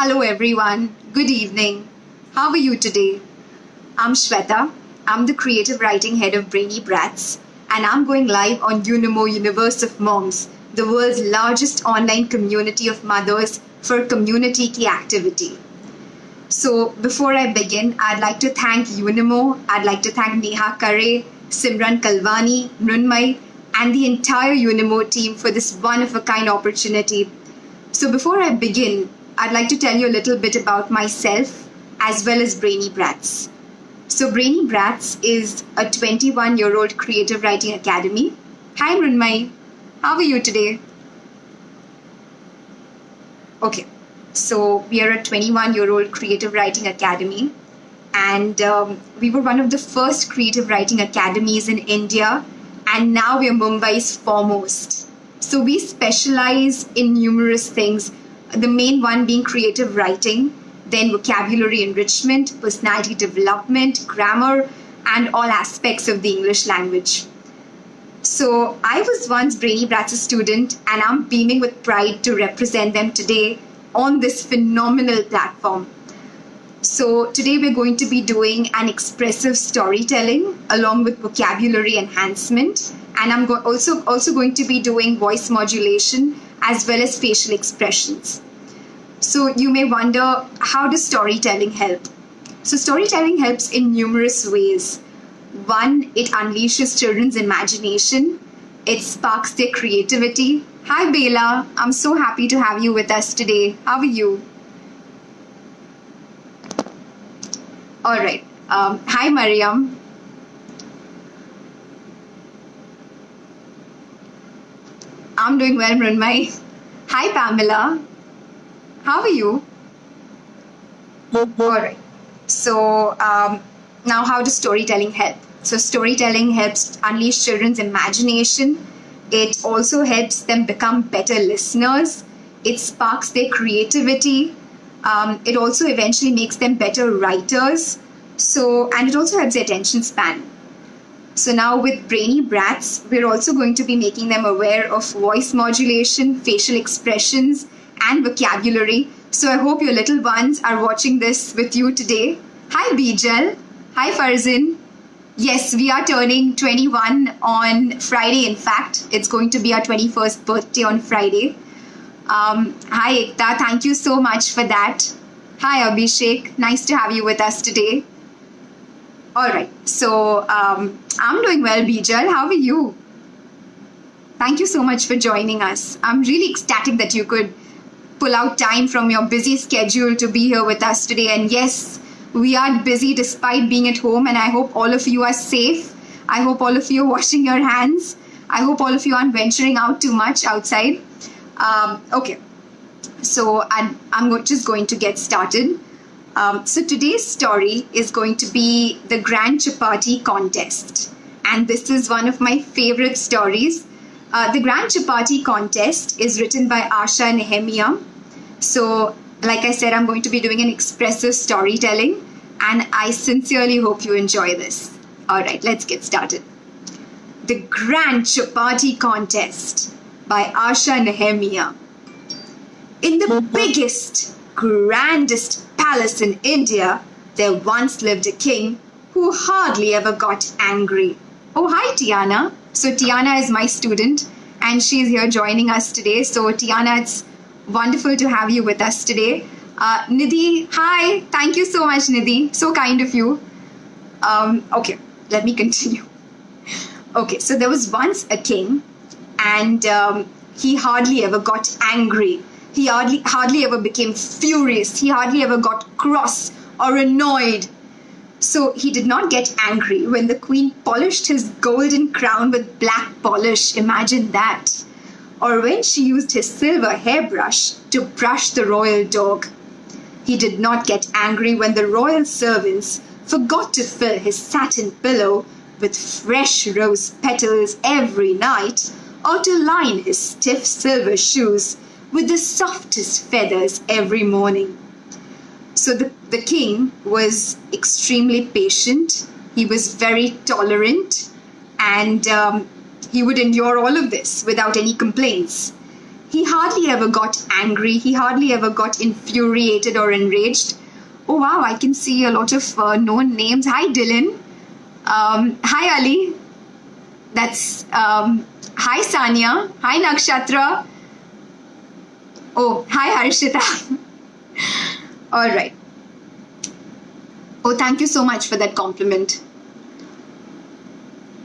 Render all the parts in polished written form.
Hello everyone. Good evening. How are you today? I'm Shweta. I'm the creative writing head of Brainy Brats, and I'm going live on Unimo Universe of Moms, the world's largest online community of mothers for community key activity. So before I begin, I'd like to thank Unimo. I'd like to thank Neha Kare, Simran Kalwani, Mrunmay, and the entire Unimo team for this one-of-a-kind opportunity. So before I begin, I'd like to tell you a little bit about myself as well as Brainy Brats. So Brainy Brats is a 21-year-old creative writing academy. Hi Mrunmay, how are you today? Okay, so we are a 21-year-old creative writing academy, and we were one of the first creative writing academies in India, and now we are Mumbai's foremost. So we specialize in numerous things, the main one being creative writing, then vocabulary enrichment, personality development, grammar, and all aspects of the English language. So I was once Brainy Brats' student, and I'm beaming with pride to represent them today on this phenomenal platform. So today we're going to be doing an expressive storytelling along with vocabulary enhancement, and I'm also going to be doing voice modulation as well as facial expressions. So you may wonder, how does storytelling help? So storytelling helps in numerous ways. One, it unleashes children's imagination. It sparks their creativity. Hi Bela, I'm so happy to have you with us today. How are you? All right. Hi Mariam. I'm doing well, Mrunmay. Hi Pamela. How are you? All right. So now how does storytelling help? So storytelling helps unleash children's imagination. It also helps them become better listeners. It sparks their creativity. It also eventually makes them better writers. And it also helps their attention span. So now with Brainy Brats, we're also going to be making them aware of voice modulation, facial expressions, and vocabulary. So I hope your little ones are watching this with you today. Hi Bijal. Hi Farzin. Yes, we are turning 21 on Friday. In fact, it's going to be our 21st birthday on Friday. Hi Ekta, thank you so much for that. Hi Abhishek, nice to have you with us today. All right, so I'm doing well, Bijal. How are you? Thank you so much for joining us. I'm really ecstatic that you could pull out time from your busy schedule to be here with us today. And yes, we are busy despite being at home, and I hope all of you are safe. I hope all of you are washing your hands. I hope all of you aren't venturing out too much outside. Okay, so I'm just going to get started. So today's story is going to be the Grand Chapati Contest. And this is one of my favorite stories. The Grand Chapati Contest is written by Asha Nehemiah. So, like I said, I'm going to be doing an expressive storytelling, and I sincerely hope you enjoy this. All right, let's get started. The Grand Chapati Contest by Asha Nehemiah. In the biggest, grandest palace in India, there once lived a king who hardly ever got angry. Oh, hi, Tiana. So Tiana is my student, and she's here joining us today. So Tiana, it's wonderful to have you with us today. Nidhi, hi. Thank you so much, Nidhi. So kind of you. Okay, let me continue. Okay, so there was once a king, and he hardly ever got angry. He hardly ever became furious. He hardly ever got cross or annoyed. So he did not get angry when the queen polished his golden crown with black polish. Imagine that. Or when she used his silver hairbrush to brush the royal dog. He did not get angry when the royal servants forgot to fill his satin pillow with fresh rose petals every night, or to line his stiff silver shoes with the softest feathers every morning. So the king was extremely patient. He was very tolerant, and he would endure all of this without any complaints. He hardly ever got angry. He hardly ever got infuriated or enraged. Oh wow, I can see a lot of known names. Hi Dylan. Hi Ali. That's hi Sanya. Hi Nakshatra. Oh, hi Harshita. All right. Oh, thank you so much for that compliment.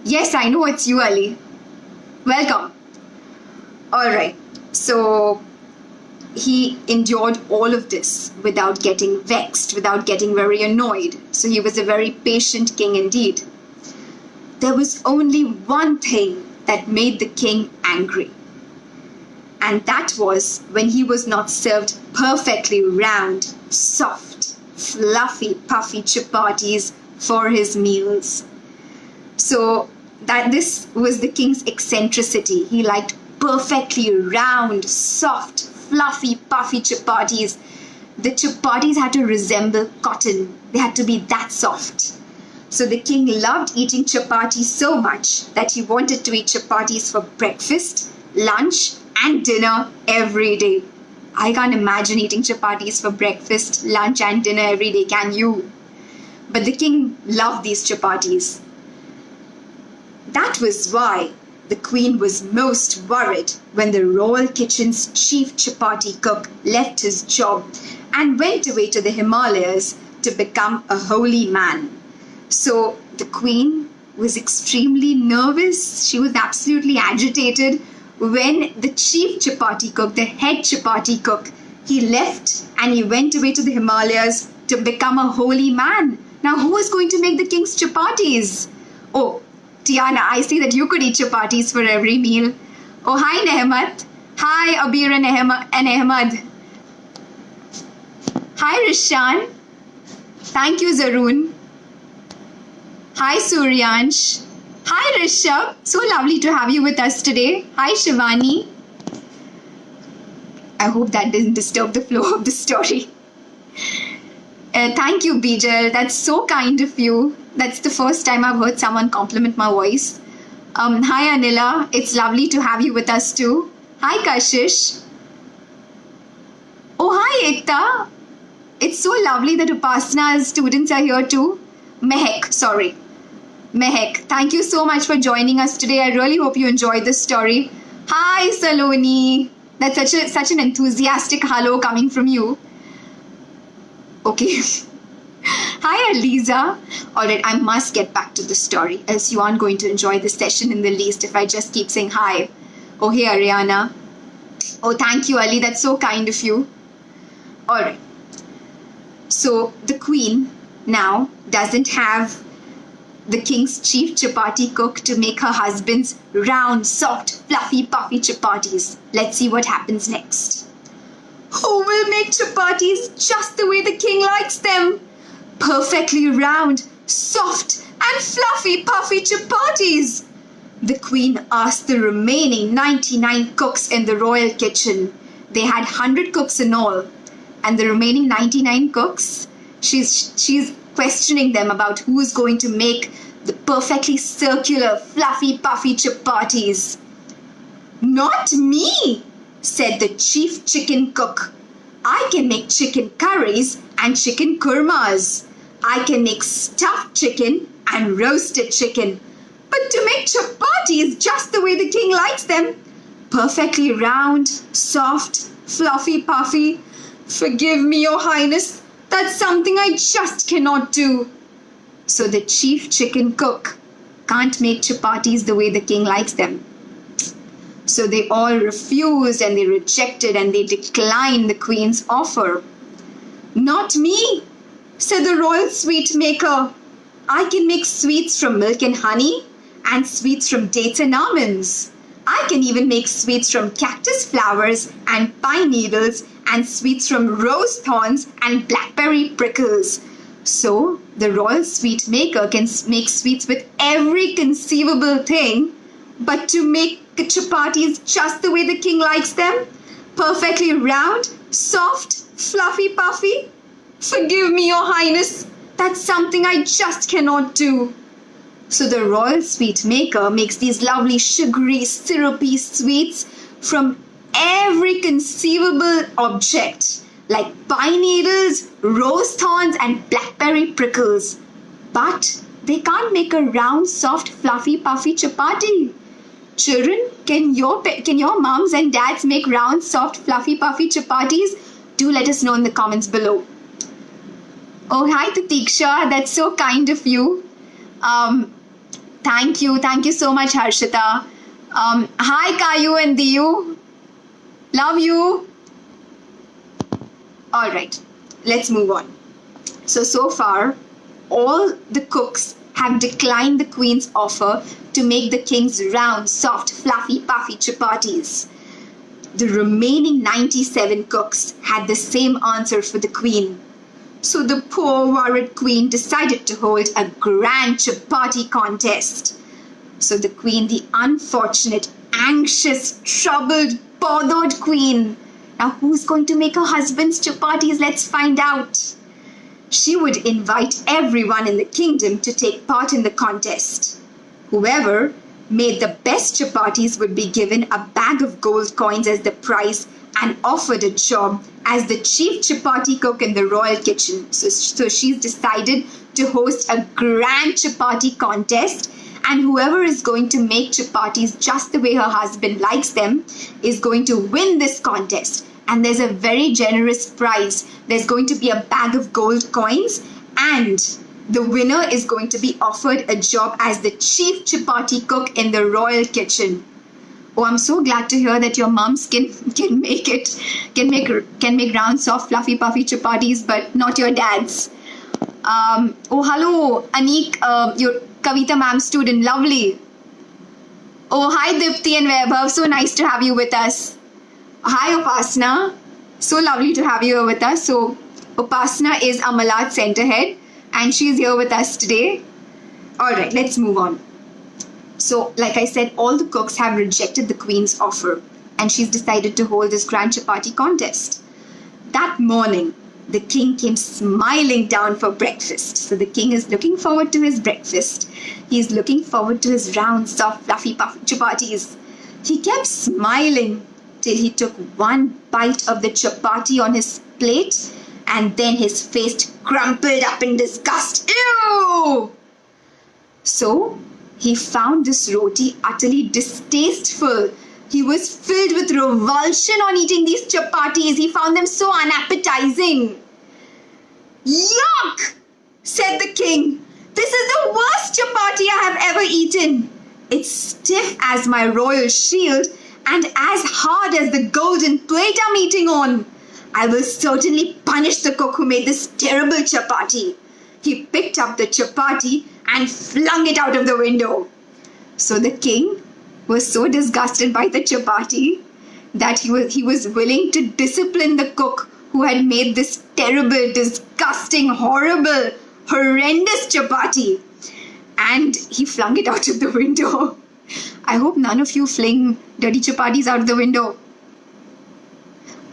Yes, I know it's you, Ali. Welcome. All right. So he endured all of this without getting vexed, without getting very annoyed. So he was a very patient king indeed. There was only one thing that made the king angry. And that was when he was not served perfectly round, soft, fluffy, puffy chapatis for his meals. So that this was the king's eccentricity. He liked perfectly round, soft, fluffy, puffy chapatis. The chapatis had to resemble cotton. They had to be that soft. So the king loved eating chapatis so much that he wanted to eat chapatis for breakfast, lunch, and dinner every day. I can't imagine eating chapatis for breakfast, lunch, and dinner every day, can you? But the king loved these chapatis. That was why the queen was most worried when the royal kitchen's chief chapati cook left his job and went away to the Himalayas to become a holy man. So the queen was extremely nervous. She was absolutely agitated when the chief chapati cook, the head chapati cook, he left and he went away to the Himalayas to become a holy man. Now who is going to make the king's chapatis? Oh, Tiana, I see that you could eat chapatis for every meal. Oh, hi Nehmat. Hi Abir and Ahmad. Hi Rishan. Thank you Zaroon. Hi Suryansh. Hi Rishabh. So lovely to have you with us today. Hi Shivani. I hope that didn't disturb the flow of the story. Thank you, Bijal. That's so kind of you. That's the first time I've heard someone compliment my voice. Hi, Anila. It's lovely to have you with us too. Hi, Kashish. Oh, hi, Ekta. It's so lovely that Upasana's students are here too. Mehek, sorry. Mehek, thank you so much for joining us today. I really hope you enjoyed this story. Hi, Saloni. That's such an enthusiastic hello coming from you. Okay. Hi, Aliza. All right, I must get back to the story, else you aren't going to enjoy the session in the least if I just keep saying hi. Oh, hey, Ariana. Oh, thank you, Ali. That's so kind of you. All right. So the queen now doesn't have the king's chief chapati cook to make her husband's round, soft, fluffy, puffy chapatis. Let's see what happens next. Who will make chapatis just the way the king likes them? Perfectly round, soft, and fluffy, puffy chapatis. The queen asked the remaining 99 cooks in the royal kitchen. They had 100 cooks in all. And the remaining 99 cooks, she's questioning them about who's going to make the perfectly circular, fluffy, puffy chapatis. Not me, said the chief chicken cook. I can make chicken curries and chicken kurmas. I can make stuffed chicken and roasted chicken. But to make chapatis just the way the king likes them, perfectly round, soft, fluffy, puffy, forgive me, Your Highness, that's something I just cannot do. So the chief chicken cook can't make chapatis the way the king likes them. So they all refused and they rejected and they declined the queen's offer. Not me, said the royal sweet maker. I can make sweets from milk and honey and sweets from dates and almonds. I can even make sweets from cactus flowers and pine needles and sweets from rose thorns and blackberry prickles. So the royal sweet maker can make sweets with every conceivable thing, but to make chapatis just the way the king likes them, perfectly round, soft, fluffy, puffy, forgive me, Your Highness, that's something I just cannot do. So the royal sweet maker makes these lovely sugary, syrupy sweets from every conceivable object like pine needles, rose thorns, and blackberry prickles. But they can't make a round, soft, fluffy, puffy chapati. Children, can your moms and dads make round, soft, fluffy, puffy chapatis? Do let us know in the comments below. Oh, hi Tatiksha, that's so kind of you. Thank you so much, Harshita. Hi Kayu and Diyu, love you. All right, let's move on. So far, all the cooks have declined the queen's offer to make the king's round, soft, fluffy, puffy chapatis. The remaining 97 cooks had the same answer for the queen. So the poor worried queen decided to hold a grand chapati contest. So the queen, the unfortunate, anxious, troubled, bothered queen. Now who's going to make her husband's chapatis? Let's find out. She would invite everyone in the kingdom to take part in the contest. Whoever made the best chapatis would be given a bag of gold coins as the prize and offered a job as the chief chapati cook in the royal kitchen. So she's decided to host a grand chapati contest, and whoever is going to make chapatis just the way her husband likes them is going to win this contest. And there's a very generous prize. There's going to be a bag of gold coins, and the winner is going to be offered a job as the chief chapati cook in the royal kitchen. Oh, I'm so glad to hear that your mums can make round, soft, fluffy, puffy chapatis, but not your dads. Oh, hello, Anik, your Kavita ma'am student, lovely. Oh, hi Dipti and Vaibhav, so nice to have you with us. Hi Upasna, so lovely to have you here with us. So Upasna is Amalat's center head and she's here with us today. Alright, let's move on. So like I said, all the cooks have rejected the queen's offer and she's decided to hold this grand chapati contest. That morning, the king came smiling down for breakfast. So the king is looking forward to his breakfast. He's looking forward to his round, soft, fluffy, puffy chapatis. He kept smiling till he took one bite of the chapati on his plate and then his face crumpled up in disgust. Ew! So he found this roti utterly distasteful. He was filled with revulsion on eating these chapatis. He found them so unappetizing. Yuck! Said the king. This is the worst chapati I have ever eaten. It's stiff as my royal shield and as hard as the golden plate I'm eating on. I will certainly punish the cook who made this terrible chapati. He picked up the chapati and flung it out of the window. So the king was so disgusted by the chapati that he was willing to discipline the cook who had made this terrible, disgusting, horrible, horrendous chapati. And he flung it out of the window. I hope none of you fling dirty chapatis out of the window.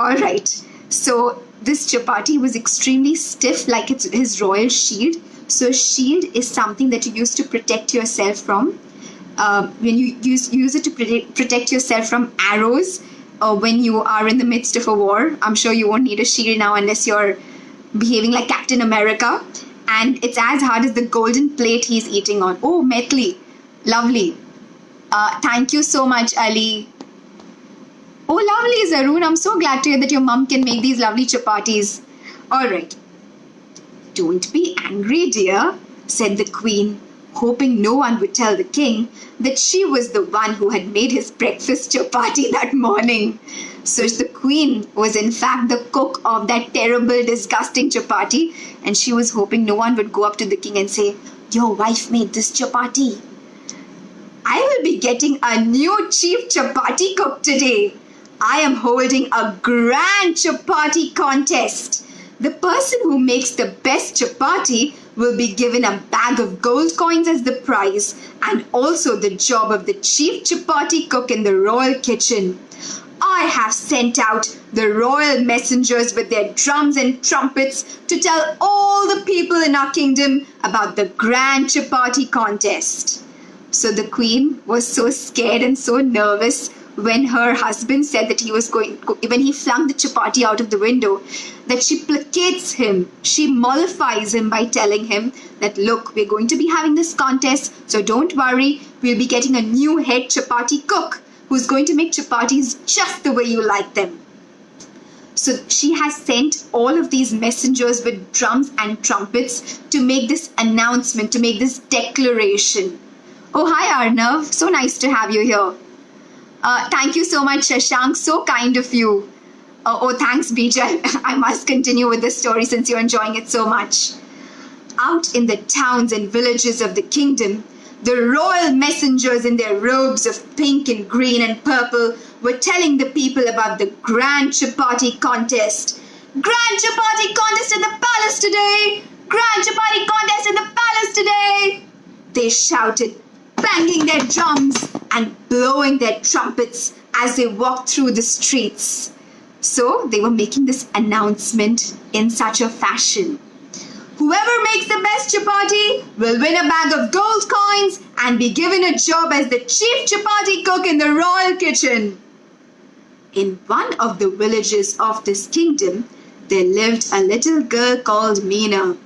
Alright, so this chapati was extremely stiff like his royal shield. So a shield is something that you use to protect yourself from. When you use it to protect yourself from arrows when you are in the midst of a war. I'm sure you won't need a shield now unless you're behaving like Captain America. And it's as hard as the golden plate he's eating on. Oh, Metli, lovely. Thank you so much, Ali. Oh, lovely, Zaroon. I'm so glad to hear that your mum can make these lovely chapatis. All right. Don't be angry, dear, said the queen, hoping no one would tell the king that she was the one who had made his breakfast chapati that morning. So the queen was in fact the cook of that terrible, disgusting chapati, and she was hoping no one would go up to the king and say, "Your wife made this chapati. I will be getting a new chief chapati cook today. I am holding a grand chapati contest. The person who makes the best chapati will be given a bag of gold coins as the prize and also the job of the chief chapati cook in the royal kitchen. I have sent out the royal messengers with their drums and trumpets to tell all the people in our kingdom about the grand chapati contest." So the queen was so scared and so nervous when her husband said that when he flung the chapati out of the window, that she placates him, she mollifies him by telling him that, look, we're going to be having this contest, so don't worry, we'll be getting a new head chapati cook who's going to make chapatis just the way you like them. So she has sent all of these messengers with drums and trumpets to make this announcement, to make this declaration. Oh, hi Arnav, so nice to have you here. Thank you so much, Shashank, so kind of you. Oh, thanks, Bijay. I must continue with the story since you're enjoying it so much. Out in the towns and villages of the kingdom, the royal messengers in their robes of pink and green and purple were telling the people about the grand chapati contest. Grand chapati contest in the palace today! Grand chapati contest in the palace today! They shouted, banging their drums and blowing their trumpets as they walked through the streets. So they were making this announcement in such a fashion. Whoever makes the best chapati will win a bag of gold coins and be given a job as the chief chapati cook in the royal kitchen. In one of the villages of this kingdom, there lived a little girl called Meena.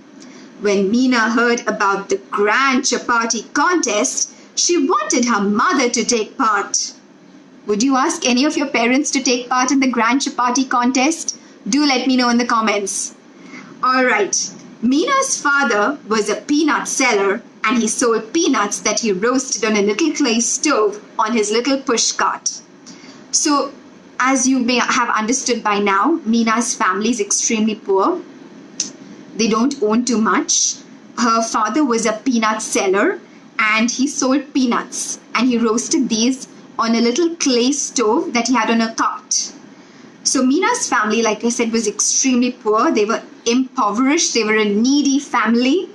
When Meena heard about the grand chapati contest, she wanted her mother to take part. Would you ask any of your parents to take part in the grand chapati contest? Do let me know in the comments. Alright. Meena's father was a peanut seller and he sold peanuts that he roasted on a little clay stove on his little push cart. So, as you may have understood by now, Meena's family is extremely poor. They don't own too much. Her father was a peanut seller and he sold peanuts and he roasted these on a little clay stove that he had on a cart. So Meena's family, like I said, was extremely poor. They were impoverished. They were a needy family.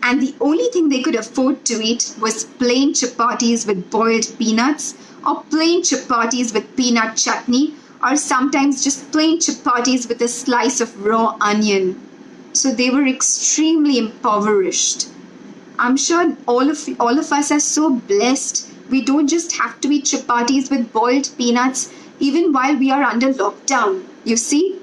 And the only thing they could afford to eat was plain chapatis with boiled peanuts or plain chapatis with peanut chutney or sometimes just plain chapatis with a slice of raw onion. So they were extremely impoverished. I'm sure all of us are so blessed. We don't just have to eat chapatis with boiled peanuts even while we are under lockdown. You see,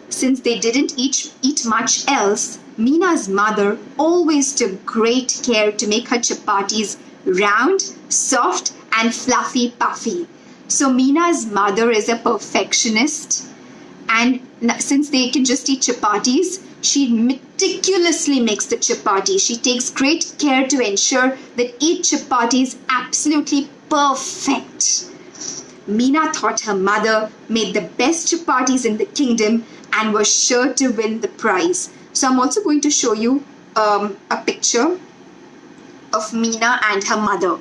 since they didn't eat much else, Meena's mother always took great care to make her chapatis round, soft and fluffy puffy. So Meena's mother is a perfectionist, and since they can just eat chapatis, she meticulously makes the chapati. She takes great care to ensure that each chapati is absolutely perfect. Meena thought her mother made the best chapatis in the kingdom and was sure to win the prize. So I'm also going to show you a picture of Meena and her mother.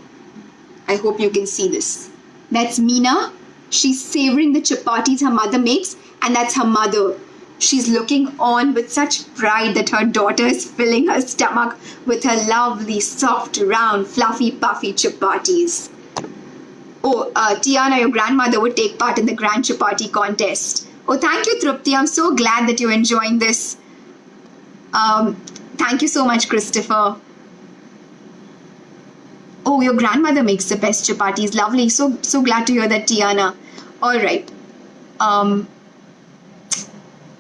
I hope you can see this. That's Meena. She's savoring the chapatis her mother makes, and that's her mother. She's looking on with such pride that her daughter is filling her stomach with her lovely, soft, round, fluffy, puffy chapatis. Oh, Tiana, your grandmother would take part in the grand chapati contest. Oh, thank you, Trupti. I'm so glad that you're enjoying this. Thank you so much, Christopher. Oh, your grandmother makes the best chapatis. Lovely. So glad to hear that, Tiana. All right.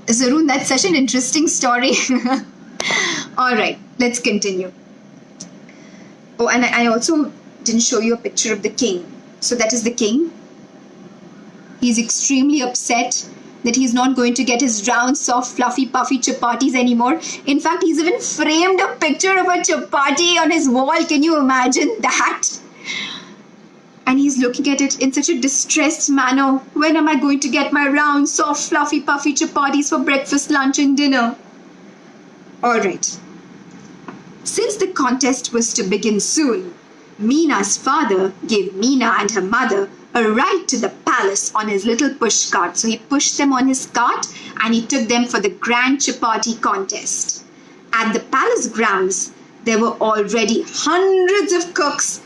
Zarun, that's such an interesting story. All right, let's continue. Oh, and I also didn't show you a picture of the king. So that is the king. He's extremely upset that he's not going to get his round, soft, fluffy, puffy chapatis anymore. In fact, he's even framed a picture of a chapati on his wall. Can you imagine that? And he's looking at it in such a distressed manner. When am I going to get my round, soft, fluffy, puffy chapatis for breakfast, lunch and dinner? Alright. Since the contest was to begin soon, Meena's father gave Meena and her mother a ride to the palace on his little push cart. So he pushed them on his cart and he took them for the grand chapati contest. At the palace grounds, there were already hundreds of cooks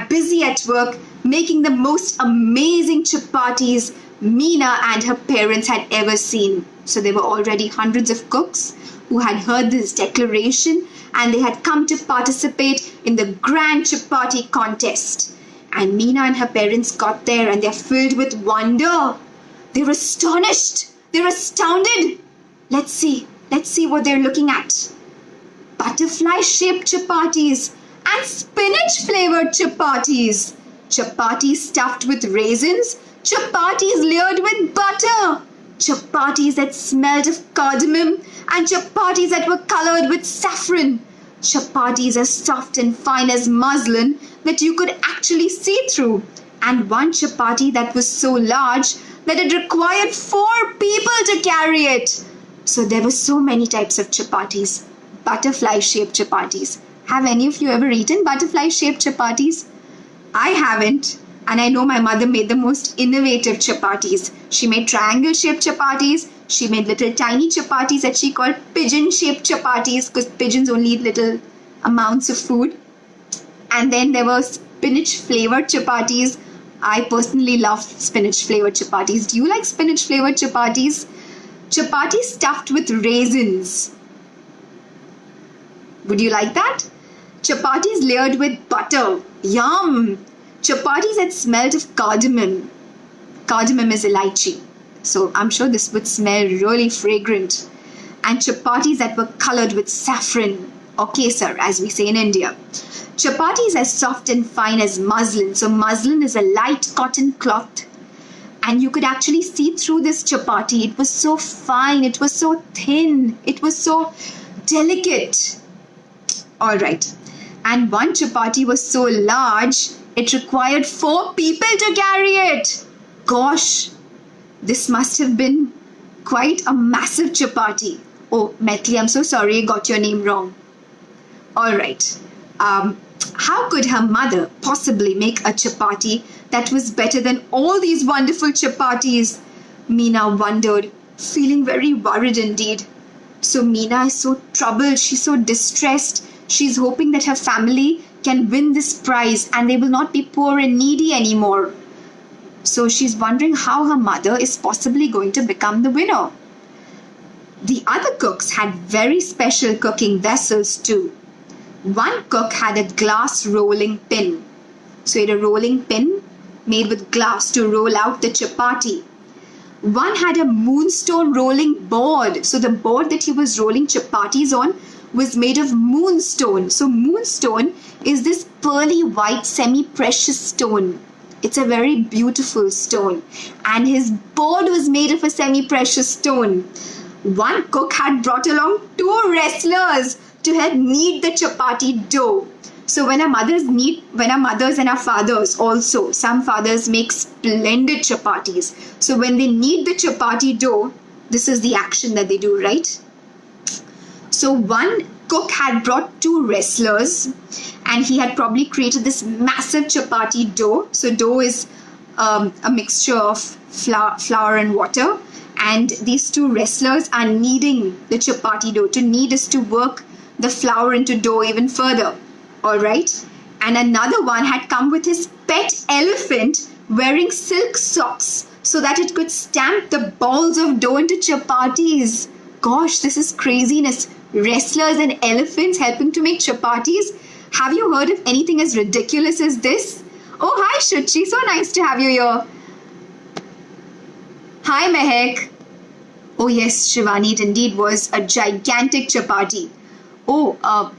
busy at work making the most amazing chapatis Meena and her parents had ever seen. So there were already hundreds of cooks who had heard this declaration and they had come to participate in the grand chapati contest. And Meena and her parents got there and they're filled with wonder. They're astonished. They're astounded. Let's see what they're looking at. Butterfly-shaped chapatis and spinach-flavored chapatis. Chapatis stuffed with raisins. Chapatis layered with butter. Chapatis that smelled of cardamom and chapatis that were colored with saffron. Chapatis as soft and fine as muslin that you could actually see through. And one chapati that was so large that it required 4 people to carry it. So there were so many types of chapatis. Butterfly-shaped chapatis. Have any of you ever eaten butterfly-shaped chapatis? I haven't. And I know my mother made the most innovative chapatis. She made triangle-shaped chapatis. She made little tiny chapatis that she called pigeon-shaped chapatis because pigeons only eat little amounts of food. And then there were spinach-flavored chapatis. I personally love spinach-flavored chapatis. Do you like spinach-flavored chapatis? Chapatis stuffed with raisins. Would you like that? Chapatis layered with butter. Yum! Chapatis that smelled of cardamom. Cardamom is elaichi. So I'm sure this would smell really fragrant. And chapatis that were colored with saffron or kesar, as we say in India. Chapatis as soft and fine as muslin. So muslin is a light cotton cloth. And you could actually see through this chapati. It was so fine. It was so thin. It was so delicate. All right. And one chapati was so large, it required 4 people to carry it. Gosh, this must have been quite a massive chapati. Oh, Metli, I'm so sorry I got your name wrong. All right. How could her mother possibly make a chapati that was better than all these wonderful chapatis? Meena wondered, feeling very worried indeed. So Meena is so troubled, she's so distressed. She's hoping that her family can win this prize and they will not be poor and needy anymore. So she's wondering how her mother is possibly going to become the winner. The other cooks had very special cooking vessels too. One cook had a glass rolling pin. So he had a rolling pin made with glass to roll out the chapati. One had a moonstone rolling board. So the board that he was rolling chapatis on was made of moonstone. So moonstone is this pearly white semi-precious stone. It's a very beautiful stone. And his board was made of a semi-precious stone. One cook had brought along 2 wrestlers to help knead the chapati dough. So when our mothers and our fathers also, some fathers make splendid chapatis. So when they knead the chapati dough, this is the action that they do, right? So one cook had brought 2 wrestlers and he had probably created this massive chapati dough. So dough is a mixture of flour and water. And these 2 wrestlers are kneading the chapati dough. To knead is to work the flour into dough even further. All right. And another one had come with his pet elephant wearing silk socks so that it could stamp the balls of dough into chapatis. Gosh, this is craziness. Wrestlers and elephants helping to make chapatis. Have you heard of anything as ridiculous as this? Oh, hi Shuchi. So nice to have you here. Hi Mehek. Oh yes, Shivani, it indeed was a gigantic chapati. Oh,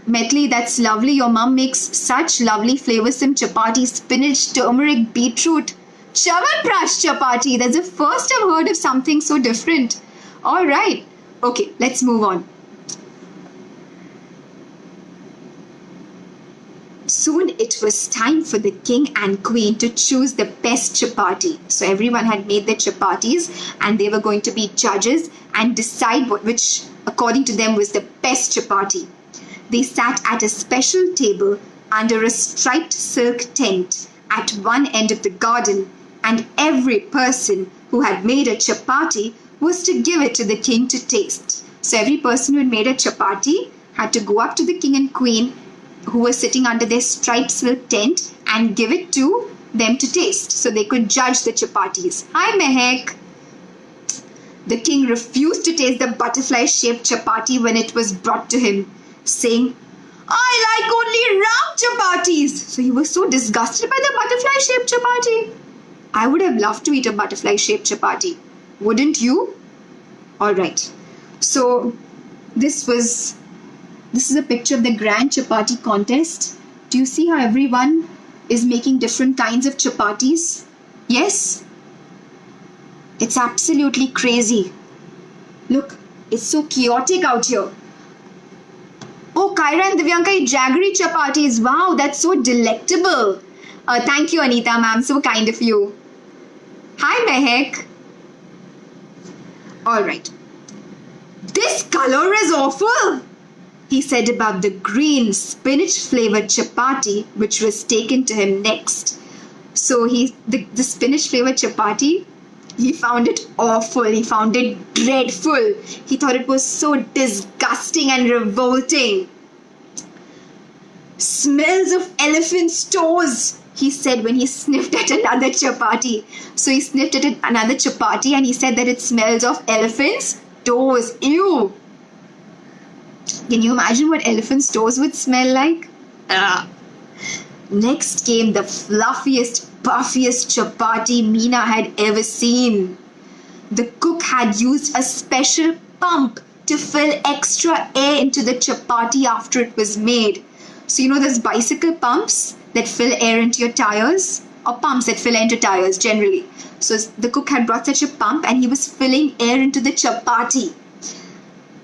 Metli, that's lovely. Your mom makes such lovely flavoursome chapati, spinach, turmeric, beetroot. Chavanprash chapati. That's the first I've heard of something so different. All right. Okay, let's move on. Soon it was time for the king and queen to choose the best chapati. So everyone had made their chapatis and they were going to be judges and decide which according to them was the best chapati. They sat at a special table under a striped silk tent at one end of the garden, and every person who had made a chapati was to give it to the king to taste. So every person who had made a chapati had to go up to the king and queen who were sitting under their striped silk tent and give it to them to taste so they could judge the chapatis. Hi Mehek. The king refused to taste the butterfly-shaped chapati when it was brought to him, saying, I like only round chapatis. So he was so disgusted by the butterfly-shaped chapati. I would have loved to eat a butterfly-shaped chapati. Wouldn't you? Alright. So this is a picture of the grand chapati contest. Do you see how everyone is making different kinds of chapatis? Yes? It's absolutely crazy. Look, it's so chaotic out here. Oh, Kyra and Divyanka eat jaggery chapatis. Wow, that's so delectable. Thank you, Anita ma'am. So kind of you. Hi, Mehek. Alright. This color is awful, he said about the green spinach-flavored chapati, which was taken to him next. So the spinach-flavored chapati, he found it awful. He found it dreadful. He thought it was so disgusting and revolting. Smells of elephant's toes, he said when he sniffed at another chapati. So he sniffed at another chapati and he said that it smells of elephant's toes. Ew. Can you imagine what elephant's toes would smell like? Next came the fluffiest, puffiest chapati Meena had ever seen. The cook had used a special pump to fill extra air into the chapati after it was made. So you know those bicycle pumps that fill air into your tires? Or pumps that fill air into tires generally. So the cook had brought such a pump and he was filling air into the chapati.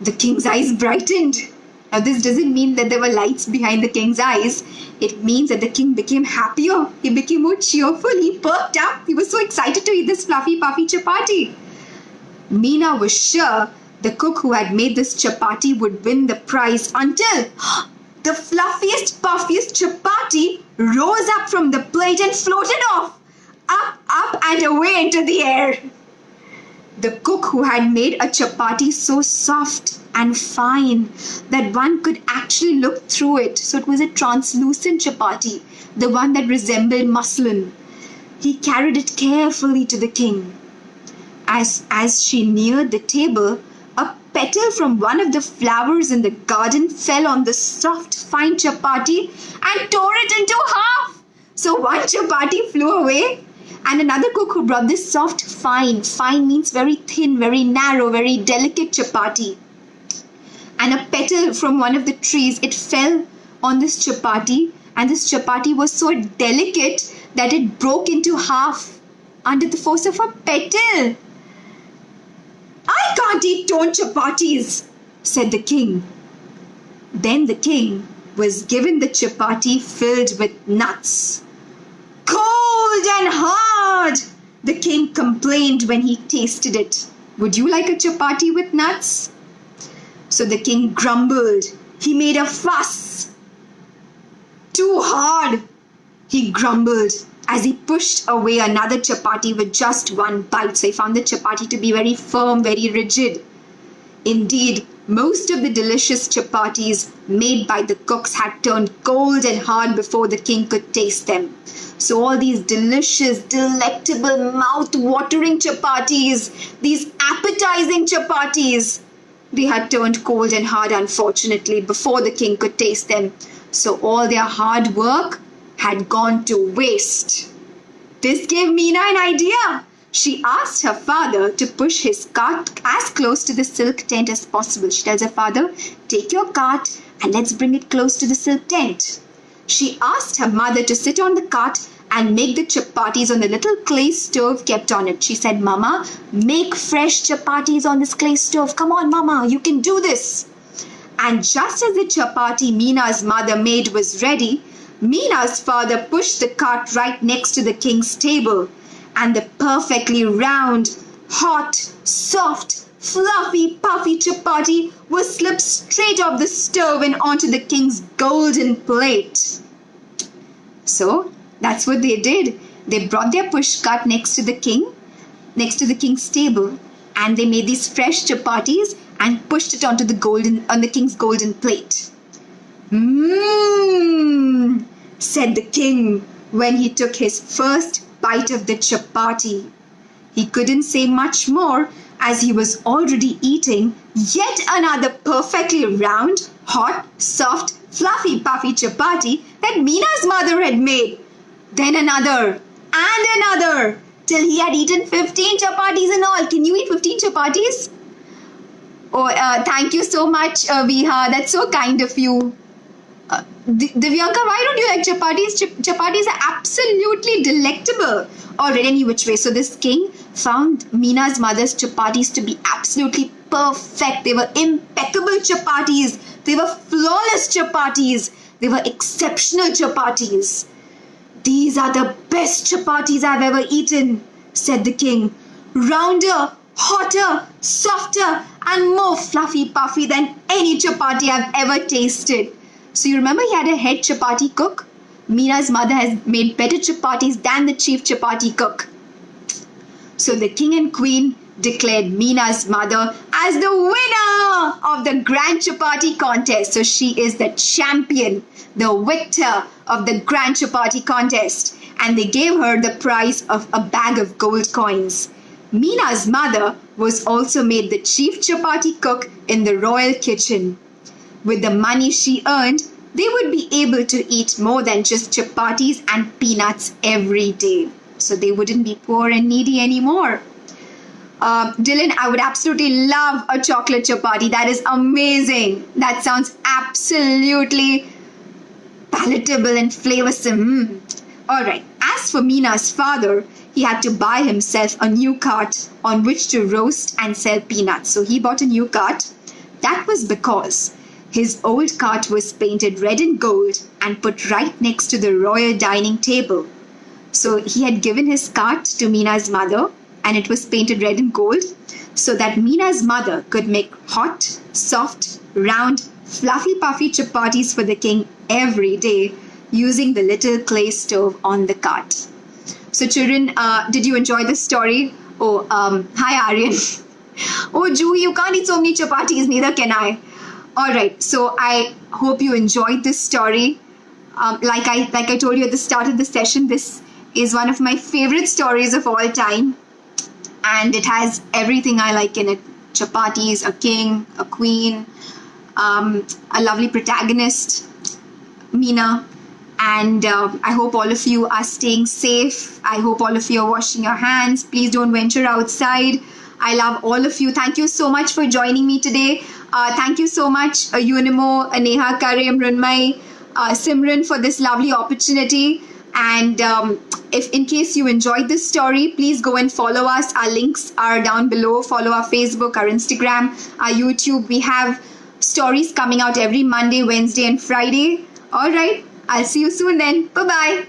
The king's eyes brightened. Now this doesn't mean that there were lights behind the king's eyes. It means that the king became happier. He became more cheerful. He perked up. He was so excited to eat this fluffy puffy chapati. Meena was sure the cook who had made this chapati would win the prize until the fluffiest, puffiest chapati rose up from the plate and floated off. Up and away into the air. The cook who had made a chapati so soft and fine that one could actually look through it. So it was a translucent chapati, the one that resembled muslin. He carried it carefully to the king. As she neared the table, a petal from one of the flowers in the garden fell on the soft, fine chapati and tore it into half. So one chapati flew away. And another cook who brought this soft, fine means very thin, very narrow, very delicate chapati. And a petal from one of the trees, it fell on this chapati. And this chapati was so delicate that it broke into half under the force of a petal. I can't eat torn chapatis, said the king. Then the king was given the chapati filled with nuts. Cold and hard, the king complained when he tasted it. Would you like a chapati with nuts? So the king grumbled. He made a fuss. Too hard, he grumbled as he pushed away another chapati with just one bite. So he found the chapati to be very firm, very rigid. Indeed, most of the delicious chapatis made by the cooks had turned cold and hard before the king could taste them. So all these delicious, delectable, mouth-watering chapatis, these appetizing chapatis, they had turned cold and hard, unfortunately, before the king could taste them. So all their hard work had gone to waste. This gave Meena an idea. She asked her father to push his cart as close to the silk tent as possible. She tells her father, take your cart and let's bring it close to the silk tent. She asked her mother to sit on the cart and make the chapatis on the little clay stove kept on it. She said, Mama, make fresh chapatis on this clay stove. Come on, Mama, you can do this. And just as the chapati Meena's mother made was ready, Meena's father pushed the cart right next to the king's table. And the perfectly round, hot, soft, fluffy, puffy chapati was slipped straight off the stove and onto the king's golden plate. So that's what they did. They brought their pushcart next to the king's table, and they made these fresh chapatis and pushed it on the king's golden plate. Mmm, said the king when he took his first bite of the chapati. He couldn't say much more as he was already eating yet another perfectly round, hot, soft, fluffy, puffy chapati that Meena's mother had made. Then another and another till he had eaten 15 chapatis in all. Can you eat 15 chapatis? Oh, thank you so much, Viha. That's so kind of you. Divyanka, why don't you like chapatis? Chapatis are absolutely delectable. Alright, any which way. So this king found Meena's mother's chapatis to be absolutely perfect. They were impeccable chapatis. They were flawless chapatis. They were exceptional chapatis. These are the best chapatis I've ever eaten, said the king. Rounder, hotter, softer, and more fluffy puffy than any chapati I've ever tasted. So you remember he had a head chapati cook? Meena's mother has made better chapatis than the chief chapati cook. So the king and queen declared Meena's mother as the winner of the grand chapati contest. So she is the champion, the victor of the grand chapati contest. And they gave her the prize of a bag of gold coins. Meena's mother was also made the chief chapati cook in the royal kitchen. With the money she earned, they would be able to eat more than just chapatis and peanuts every day. So they wouldn't be poor and needy anymore. Dylan, I would absolutely love a chocolate chapati. That is amazing. That sounds absolutely palatable and flavorsome. All right. As for Meena's father, he had to buy himself a new cart on which to roast and sell peanuts. So he bought a new cart. That was because his old cart was painted red and gold and put right next to the royal dining table. So he had given his cart to Meena's mother and it was painted red and gold so that Meena's mother could make hot, soft, round, fluffy, puffy chapatis for the king every day using the little clay stove on the cart. So children, did you enjoy this story? Oh, hi Aryan. Oh, Juhi, you can't eat so many chapatis, neither can I. All right, so I hope you enjoyed this story. Like I told you at the start of the session, this is one of my favorite stories of all time. And it has everything I like in it. Chapatis, a king, a queen, a lovely protagonist, Meena. And I hope all of you are staying safe. I hope all of you are washing your hands. Please don't venture outside. I love all of you. Thank you so much for joining me today. Thank you so much, Unimo, Neha, Karim, Runmai, Simran, for this lovely opportunity. And if in case you enjoyed this story, please go and follow us. Our links are down below. Follow our Facebook, our Instagram, our YouTube. We have stories coming out every Monday, Wednesday, and Friday. All right. I'll see you soon then. Bye-bye.